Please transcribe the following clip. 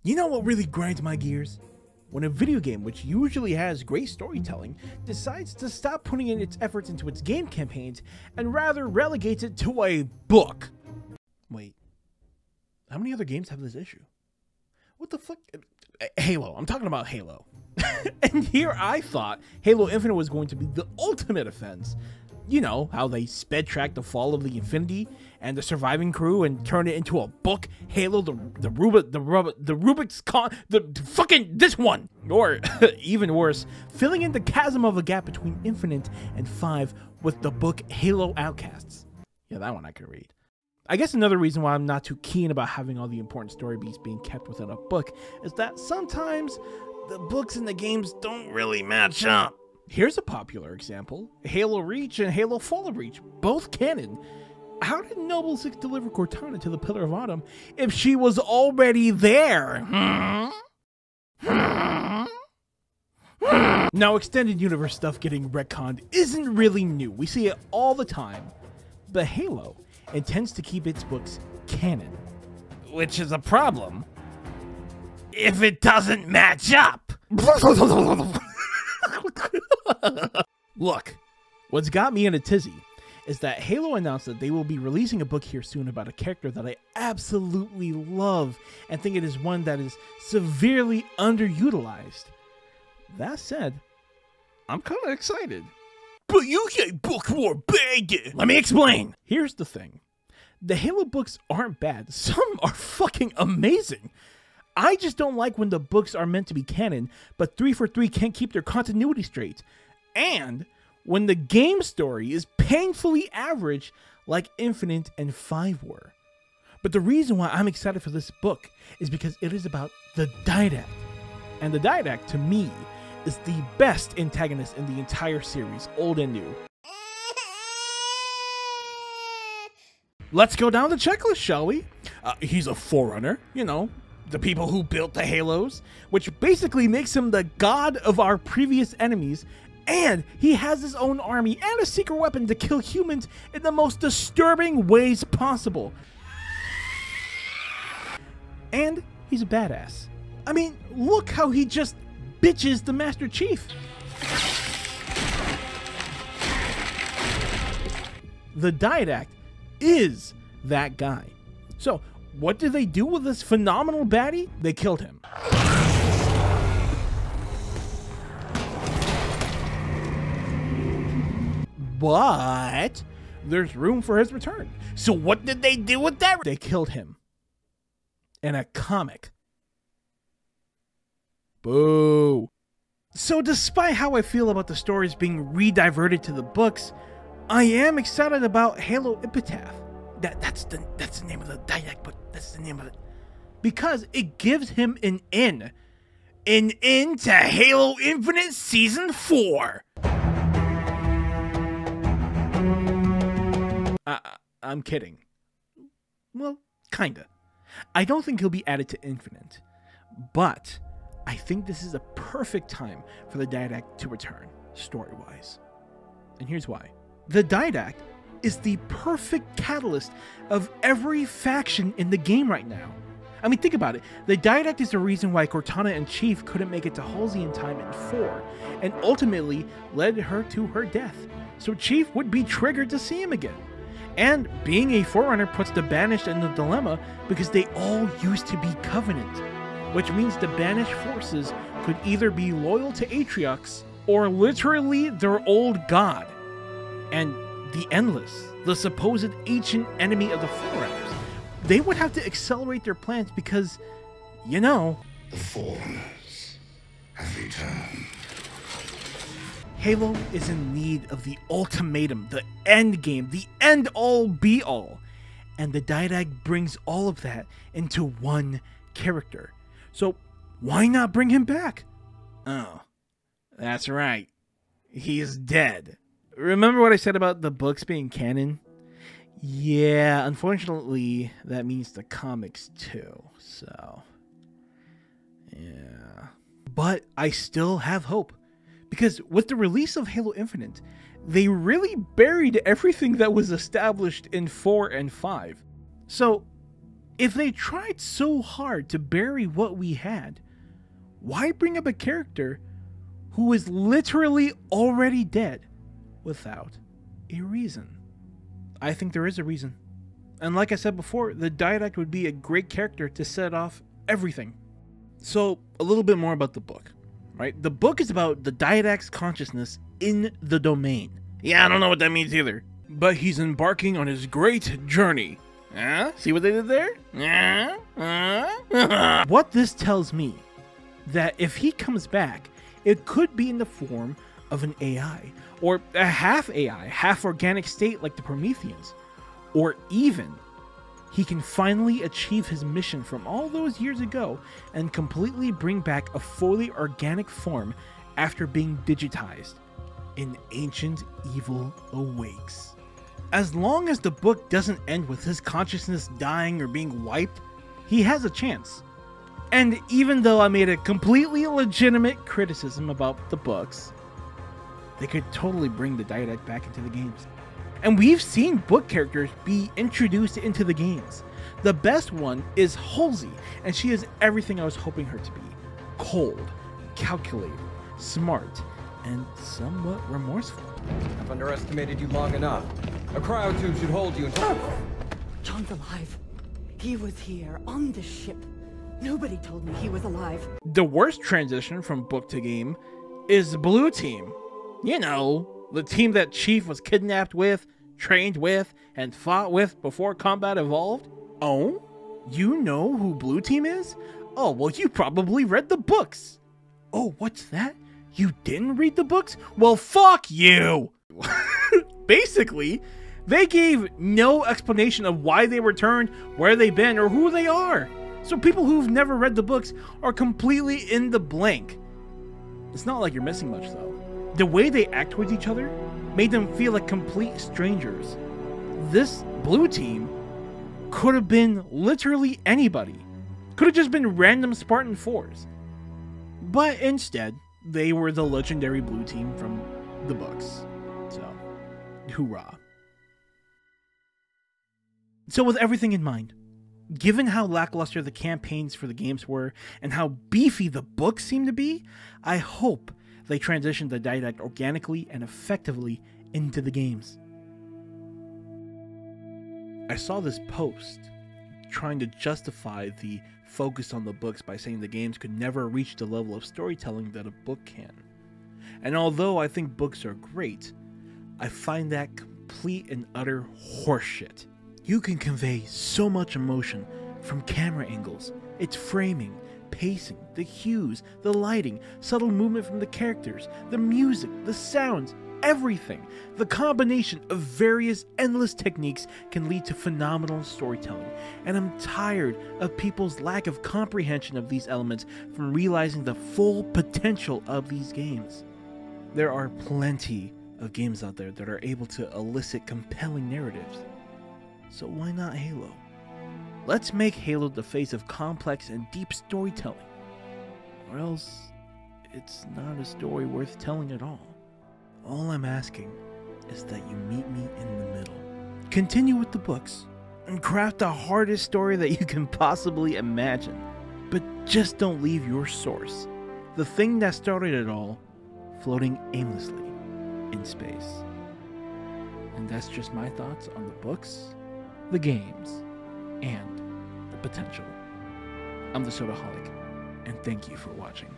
You know what really grinds my gears? When a video game, which usually has great storytelling, decides to stop putting in its efforts into its game campaigns and rather relegates it to a book. Wait, how many other games have this issue? What the fuck? Halo, I'm talking about Halo. And here I thought Halo Infinite was going to be the ultimate offense. You know, how they sped track the fall of the Infinity and the surviving crew and turn it into a book, Halo, the Rubik's Con, the fucking this one, or even worse, filling in the chasm of a gap between Infinite and 5 with the book Halo Outcasts. Yeah, that one I could read. I guess another reason why I'm not too keen about having all the important story beats being kept within a book is that sometimes the books and the games don't really match up. Here's a popular example: Halo Reach and Halo Fall of Reach, both canon. How did Noble 6 deliver Cortana to the Pillar of Autumn if she was already there? Now, extended universe stuff getting retconned isn't really new. We see it all the time. But Halo intends to keep its books canon, which is a problem if it doesn't match up. Look, what's got me in a tizzy is that Halo announced that they will be releasing a book here soon about a character that I absolutely love and think it is one that is severely underutilized. That said, I'm kind of excited. But you get book more big. Let me explain. Here's the thing. The Halo books aren't bad. Some are fucking amazing. I just don't like when the books are meant to be canon, but 343 can't keep their continuity straight. And when the game story is painfully average like Infinite and 5 were. But the reason why I'm excited for this book is because it is about the Didact. And the Didact, to me, is the best antagonist in the entire series, old and new. Let's go down the checklist, shall we? He's a forerunner, you know, the people who built the Halos, which basically makes him the god of our previous enemies, and he has his own army and a secret weapon to kill humans in the most disturbing ways possible. And he's a badass. I mean, look how he just bitches the Master Chief. The Didact is that guy. So, what did they do with this phenomenal baddie? They killed him. But there's room for his return. So what did they do with that? They killed him. In a comic. Boo. So despite how I feel about the stories being re-diverted to the books, I am excited about Halo Epitaph. That's the name of the Didact, but that's the name of it. Because it gives him an in. An in to Halo Infinite Season 4. I'm kidding. Well, kinda. I don't think he'll be added to Infinite, but I think this is a perfect time for the Didact to return, story-wise. And here's why. The Didact is the perfect catalyst of every faction in the game right now. I mean, think about it. The Didact is the reason why Cortana and Chief couldn't make it to Halsey in time in 4, and ultimately led her to her death. So Chief would be triggered to see him again. And being a Forerunner puts the Banished in the dilemma because they all used to be Covenant, which means the Banished forces could either be loyal to Atriox or literally their old god. And the Endless, the supposed ancient enemy of the Forerunners, they would have to accelerate their plans because, you know, the Forerunners have returned. Halo is in need of the ultimatum, the end game, the end-all be-all. And the Didact brings all of that into one character. So why not bring him back? Oh, that's right. He's dead. Remember what I said about the books being canon? Yeah, unfortunately, that means the comics too, so yeah. But I still have hope. Because with the release of Halo Infinite, they really buried everything that was established in 4 and 5. So, If they tried so hard to bury what we had, why bring up a character who is literally already dead without a reason? I think there is a reason. And like I said before, the Didact would be a great character to set off everything. So, a little bit more about the book, right? The book is about the Didact's consciousness in the domain. Yeah, I don't know what that means either. But he's embarking on his great journey. See what they did there? What this tells me, that if he comes back, it could be in the form of an AI, or a half AI, half organic state like the Prometheans, or even he can finally achieve his mission from all those years ago and completely bring back a fully organic form after being digitized. An ancient evil awakes. As long as the book doesn't end with his consciousness dying or being wiped, he has a chance. And even though I made a completely legitimate criticism about the books, they could totally bring the Didact back into the games. And we've seen book characters be introduced into the games. The best one is Halsey, and she is everything I was hoping her to be. Cold, calculated, smart, and somewhat remorseful. I've underestimated you long enough. A cryotube should hold you until... John's alive. He was here, on the ship. Nobody told me he was alive. The worst transition from book to game is Blue Team. You know, the team that Chief was kidnapped with, trained with, and fought with before combat evolved. Oh? You know who Blue Team is? Oh, well, you probably read the books. Oh, what's that? You didn't read the books? Well, fuck you! Basically, they gave no explanation of why they returned, where they've been, or who they are. So people who've never read the books are completely in the blank. It's not like you're missing much, though. The way they act towards each other made them feel like complete strangers. This Blue Team could have been literally anybody. Could have just been random Spartan 4s. But instead, they were the legendary Blue Team from the books. So, hoorah. So with everything in mind, given how lackluster the campaigns for the games were, and how beefy the books seem to be, I hope they transition the Didact organically and effectively into the games. I saw this post trying to justify the focus on the books by saying the games could never reach the level of storytelling that a book can. And although I think books are great, I find that complete and utter horseshit. You can convey so much emotion from camera angles, its framing, pacing, the hues, the lighting, subtle movement from the characters, the music, the sounds, everything. The combination of various endless techniques can lead to phenomenal storytelling, and I'm tired of people's lack of comprehension of these elements from realizing the full potential of these games. There are plenty of games out there that are able to elicit compelling narratives. So why not Halo? Let's make Halo the face of complex and deep storytelling. Or else, it's not a story worth telling at all. All I'm asking is that you meet me in the middle. Continue with the books, and craft the hardest story that you can possibly imagine. But just don't leave your source, the thing that started it all, floating aimlessly in space. And that's just my thoughts on the books, the games, and the potential. I'm the Sodaholic, and thank you for watching.